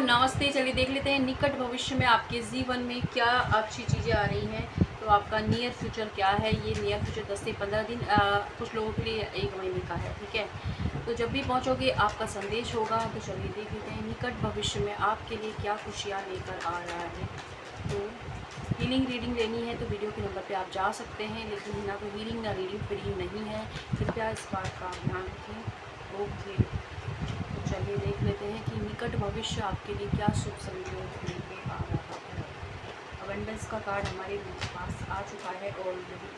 नमस्ते। चलिए देख लेते हैं निकट भविष्य में आपके जीवन में क्या अच्छी चीज़ें आ रही हैं। तो आपका नियर फ्यूचर क्या है। ये नियर फ्यूचर 10 से 15 दिन, कुछ लोगों के लिए 1 महीने का है। ठीक है, तो जब भी पहुंचोगे आपका संदेश होगा। तो चलिए देख लेते हैं निकट भविष्य में आपके लिए क्या खुशियाँ लेकर आ रहा है। तो हीलिंग रीडिंग लेनी है तो वीडियो के नंबर पे आप जा सकते हैं, लेकिन ना तो हीलिंग ना रीडिंग फ्री नहीं है। कृपया इस बात का ध्यान रखें। ओके, तो चलिए देख लेते हैं कि निकट भविष्य आपके लिए क्या शुभ संयोग लेके आ रहा है। अबंडेंस का कार्ड हमारे पास आ चुका है ऑलरेडी।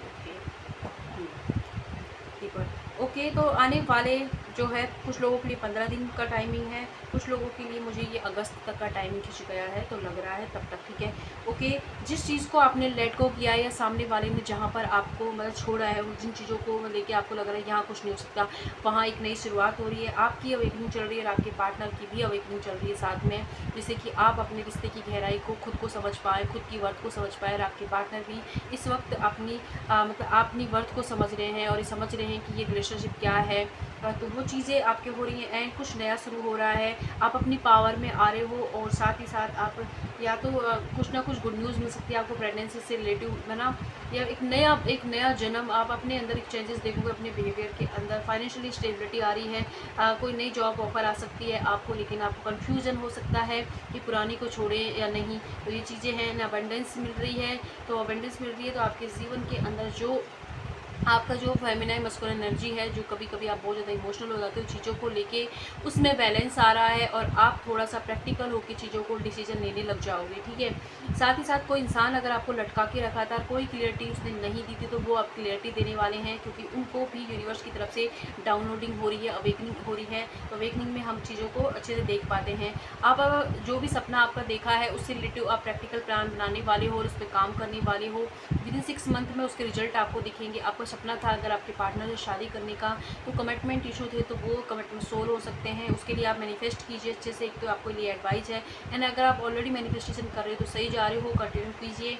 ओके, ओके, तो आने वाले जो है कुछ लोगों के लिए 15 दिन का टाइमिंग है, कुछ लोगों के लिए मुझे ये अगस्त तक का टाइमिंग खिंच गया है, तो लग रहा है तब तक ठीक है। ओके, जिस चीज़ को आपने लेट गो किया है या सामने वाले ने जहाँ पर आपको मतलब छोड़ा है, जिन चीज़ों को लेके आपको लग रहा है यहाँ कुछ नहीं हो सकता, वहाँ एक नई शुरुआत हो रही है। आपकी अवेकनिंग चल रही है और आपके पार्टनर की भी अवेकनिंग चल रही है साथ में, जिससे कि आप अपने रिश्ते की गहराई को खुद को समझ पाए, खुद की वर्थ को समझ पाए और आपके पार्टनर भी इस वक्त अपनी मतलब अपनी वर्थ को समझ रहे हैं और ये समझ रहे हैं कि ये रिलेशनशिप क्या है। तो वो चीज़ें आपके हो रही हैं एंड कुछ नया शुरू हो रहा है। आप अपनी पावर में आ रहे हो और साथ ही साथ आप या तो कुछ ना कुछ गुड न्यूज़ मिल सकती है आपको प्रेगनेंसी से रिलेटिव है ना, या एक नया जन्म। आप अपने अंदर एक चेंजेस देखोगे अपने बिहेवियर के अंदर। फाइनेंशियली स्टेबिलिटी आ रही है, कोई नई जॉब ऑफर आ सकती है आपको, लेकिन आपको कन्फ्यूजन हो सकता है कि पुरानी को छोड़ें या नहीं। तो ये चीज़ें हैं। अबंडेंस मिल रही है, तो अबंडेंस मिल रही है तो आपके जीवन के अंदर जो आपका जो फेमिनाइन मस्कुलिन एनर्जी है, जो कभी कभी आप बहुत ज़्यादा इमोशनल हो जाते हो चीज़ों को लेके, उसमें बैलेंस आ रहा है और आप थोड़ा सा प्रैक्टिकल होकर चीज़ों को डिसीजन लेने लग जाओगे। ठीक है, साथ ही साथ कोई इंसान अगर आपको लटका के रखा था, कोई क्लियरिटी उसने नहीं दी थी, तो वो आप क्लियरिटी देने वाले हैं, क्योंकि उनको भी यूनिवर्स की तरफ से डाउनलोडिंग हो रही है, अवेकनिंग हो रही है। तो अवेकनिंग में हम चीज़ों को अच्छे से देख पाते हैं। आप जो भी सपना आपका देखा है उससे रिलेटिव आप प्रैक्टिकल प्लान बनाने वाले हो और उस पर काम करने वाले हो। विदिन 6 मंथ में उसके रिजल्ट आपको दिखेंगे। आपका सपना था अगर आपके पार्टनर से शादी करने का, तो कमिटमेंट इशू थे, तो वो कमिटमेंट सोल्व हो सकते हैं। उसके लिए आप मैनिफेस्ट कीजिए अच्छे से, एक तो आपको लिए एडवाइस है। एंड अगर आप ऑलरेडी मैनिफेस्टेशन कर रहे हो तो सही जा रहे हो, कंटिन्यू कीजिए।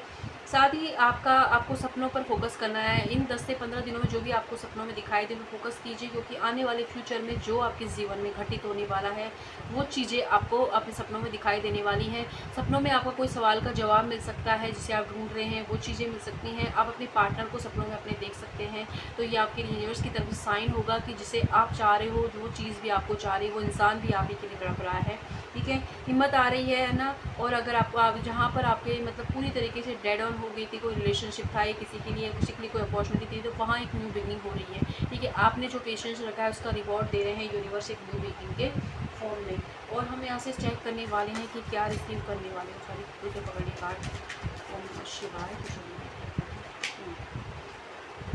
साथ ही आपको सपनों पर फोकस करना है। इन 10 से 15 दिनों में जो भी आपको सपनों में दिखाई दे, वो फोकस कीजिए, क्योंकि आने वाले फ्यूचर में जो आपके जीवन में घटित होने वाला है वो चीज़ें आपको अपने सपनों में दिखाई देने वाली हैं। सपनों में आपका कोई सवाल का जवाब मिल सकता है जिसे आप ढूंढ रहे हैं, वो चीज़ें मिल सकती हैं। आप अपने पार्टनर को सपनों में अपने देख सकते हैं, तो ये आपके यूनिवर्स की तरफ से साइन होगा कि जिसे आप चाह रहे हो, जो चीज़ भी आपको चाह रही है, वो इंसान भी आप ही के लिए तड़प रहा है। ठीक है, हिम्मत आ रही है ना। और अगर आप जहाँ पर आपके मतलब पूरी तरीके से डेड ऑन हो गई थी, कोई रिलेशनशिप था या किसी के लिए कोई अपॉर्चुनिटी थी, तो वहाँ एक न्यू बिगनिंग हो रही है। ठीक है, आपने जो पेशेंस रखा है उसका रिवॉर्ड दे रहे हैं यूनिवर्स एक न्यू बिगनिंग के फॉर्म में। और हम यहाँ से चेक करने वाले हैं कि क्या रिसीव करने वाले हैं। सॉरी, तो पकड़िए कार्ड। ओम नमः शिवाय।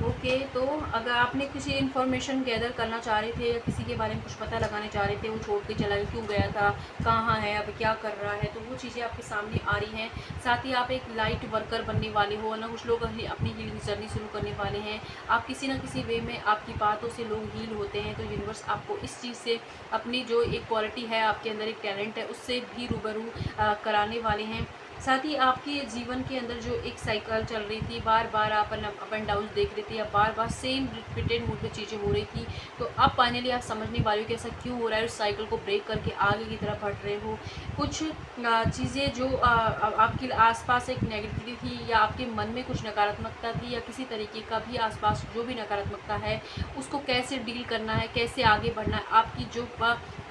ओके, तो अगर आपने किसी इन्फॉर्मेशन गैदर करना चाह रहे थे या किसी के बारे में कुछ पता लगाने चाह रहे थे, वो छोड़ के चला गया, क्यों गया था, कहाँ है, अब क्या कर रहा है, तो वो चीज़ें आपके सामने आ रही हैं। साथ ही आप एक लाइट वर्कर बनने वाले हो ना, कुछ लोग अपनी हीलिंग जर्नी शुरू करने वाले हैं। आप किसी ना किसी वे में आपकी बातों से लोग हील होते हैं, तो यूनिवर्स आपको इस चीज़ से अपनी जो एक क्वालिटी है, आपके अंदर एक टैलेंट है, उससे भी रूबरू कराने वाले हैं। साथ ही आपके जीवन के अंदर जो एक साइकिल चल रही थी, बार बार आप अप एंड डाउन देख रही थी, या बार बार सेम रिपीटेड मूड में चीज़ें हो रही थी, तो अब फाइनली आप समझने वाले हो कि ऐसा क्यों हो रहा है। उस साइकिल को ब्रेक करके आगे की तरफ बढ़ रहे हो। कुछ चीज़ें जो आपके आसपास एक नेगेटिविटी थी, या आपके मन में कुछ नकारात्मकता थी, या किसी तरीके का भी आसपास जो भी नकारात्मकता है, उसको कैसे डील करना है, कैसे आगे बढ़ना है, आपकी जो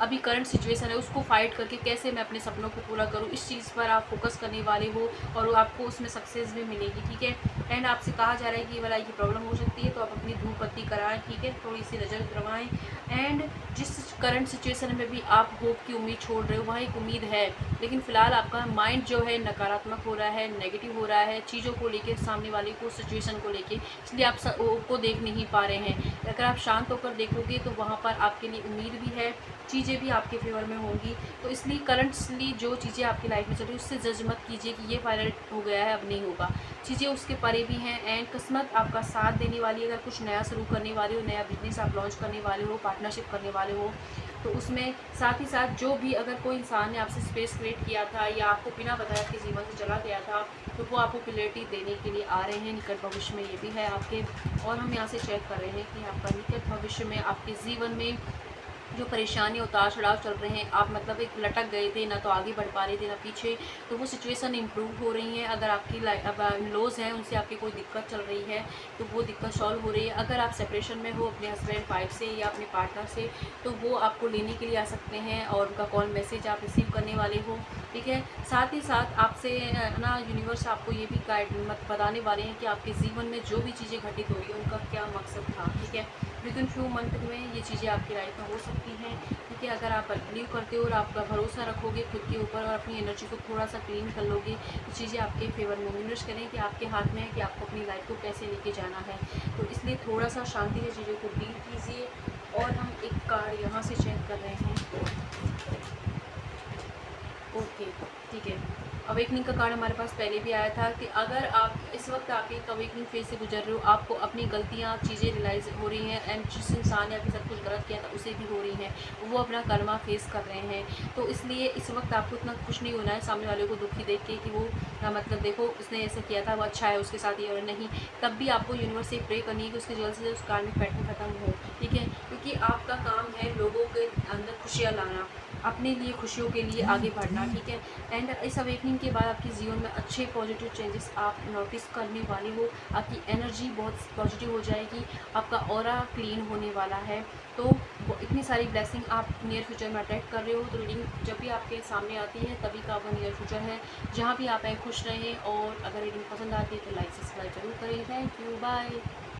अभी करंट सिचुएशन है उसको फाइट करके कैसे मैं अपने सपनों को पूरा करूँ, इस चीज़ पर आप फोकस करने वाले हो और वो आपको उसमें सक्सेस भी मिलेगी। ठीक है, एंड आपसे कहा जा रहा है कि ये वाला की प्रॉब्लम हो सकती है, तो आप अपनी धूप बत्ती कराएं। ठीक है, थोड़ी सी नज़र दबाएं। एंड जिस करंट सिचुएशन में भी आप होप की उम्मीद छोड़ रहे हो, वहाँ एक उम्मीद है, लेकिन फ़िलहाल आपका माइंड जो है नकारात्मक हो रहा है, नेगेटिव हो रहा है चीज़ों को लेके, सामने वाले को, सिचुएशन को लेके, इसलिए आप को देख नहीं पा रहे हैं। अगर आप शांत होकर देखोगे तो वहाँ पर आपके लिए उम्मीद भी है, चीज़ें भी आपके फेवर में होंगी। तो इसलिए करंटली जो चीज़ें आपकी लाइफ में चल रही है उससे जज मत कीजिए कि ये फाइनल हो गया है, अब नहीं होगा। चीज़ें उसके परे भी हैं एंड किस्मत आपका साथ देने वाली है। अगर कुछ नया शुरू करने वाले हो, नया बिजनेस आप लॉन्च करने वाले हो, पार्टनरशिप करने वाले हो, तो उसमें साथ ही साथ जो भी अगर कोई इंसान ने आपसे स्पेस क्रिएट किया था या आपको बिना बताए आपके जीवन से चला गया था, तो वो आपको क्लियरिटी देने के लिए आ रहे हैं निकट भविष्य में। ये भी है आपके। और हम यहाँ से चेक कर रहे हैं कि आपका निकट भविष्य में आपके जीवन में जो परेशानी उतार चढ़ाव चल रहे हैं, आप मतलब एक लटक गए थे, ना तो आगे बढ़ पा रहे थे ना पीछे, तो वो सिचुएशन इम्प्रूव हो रही है। अगर आपकी लॉज हैं, उनसे आपकी कोई दिक्कत चल रही है तो वो दिक्कत सॉल्व हो रही है। अगर आप सेपरेशन में हो अपने हस्बैंड वाइफ से या अपने पार्टनर से, तो वो आपको लेने के लिए आ सकते हैं और उनका कॉल मैसेज आप रिसीव करने वाले हो, ठीक है। साथ ही साथ आपसे ना यूनिवर्स आपको ये भी गाइड बताने वाले हैं कि आपके जीवन में जो भी चीज़ें घटित हो रही है उनका क्या मकसद था, ठीक है। विद इन फ्यू मंथ में ये चीज़ें आपकी लाइफ में हो सकती हैं, ठीक है। अगर आप बिलीव करते हो और आपका भरोसा रखोगे खुद के ऊपर और अपनी एनर्जी को थोड़ा सा क्लीन कर लोगे, तो चीज़ें आपके फेवर में यूनिवर्स करें कि आपके हाथ में है कि आपको अपनी लाइफ को कैसे लेके जाना है। तो इसलिए थोड़ा सा शांति से चीज़ों को डील कीजिए। और हम एक कार्ड यहाँ से चेक कर रहे हैं। ओके, ठीक है। अवेकनिंग का कार्ड हमारे पास पहले भी आया था कि अगर आप इस वक्त आप एक अवेकनिंग फेज से गुजर रहे हो, आपको अपनी गलतियाँ चीज़ें रियलाइज़ हो रही हैं एंड जिस इंसान ने आपके साथ कुछ गलत किया था उसे भी हो रही हैं, वो अपना कर्मा फेस कर रहे हैं। तो इसलिए इस वक्त आपको इतना खुश नहीं होना है सामने वाले को दुखी देख के कि वो मतलब देखो उसने ऐसा किया था, वो अच्छा है, उसके साथ ये और नहीं। तब भी आपको यूनिवर्स से प्रे करनी है कि उसके जल्द से जल्द उस कार्मिक पैटर्न खत्म हो, ठीक है। क्योंकि आपका काम है लोगों के अंदर खुशियाँ लाना, अपने लिए खुशियों के लिए आगे बढ़ना, ठीक है। एंड इस अवेकनिंग के बाद आपके जीवन में अच्छे पॉजिटिव चेंजेस आप नोटिस करने वाले हो। आपकी एनर्जी बहुत पॉजिटिव हो जाएगी, आपका ऑरा क्लीन होने वाला है। तो इतनी सारी ब्लेसिंग आप नियर फ्यूचर में अट्रैक्ट कर रहे हो। तो रीडिंग जब भी आपके सामने आती है तभी का आपका नियर फ्यूचर है। जहाँ भी आप हैं खुश रहें, और अगर रीडिंग पसंद आती है तो लाइक सब्सक्राइब जरूर करें। Thank you, bye.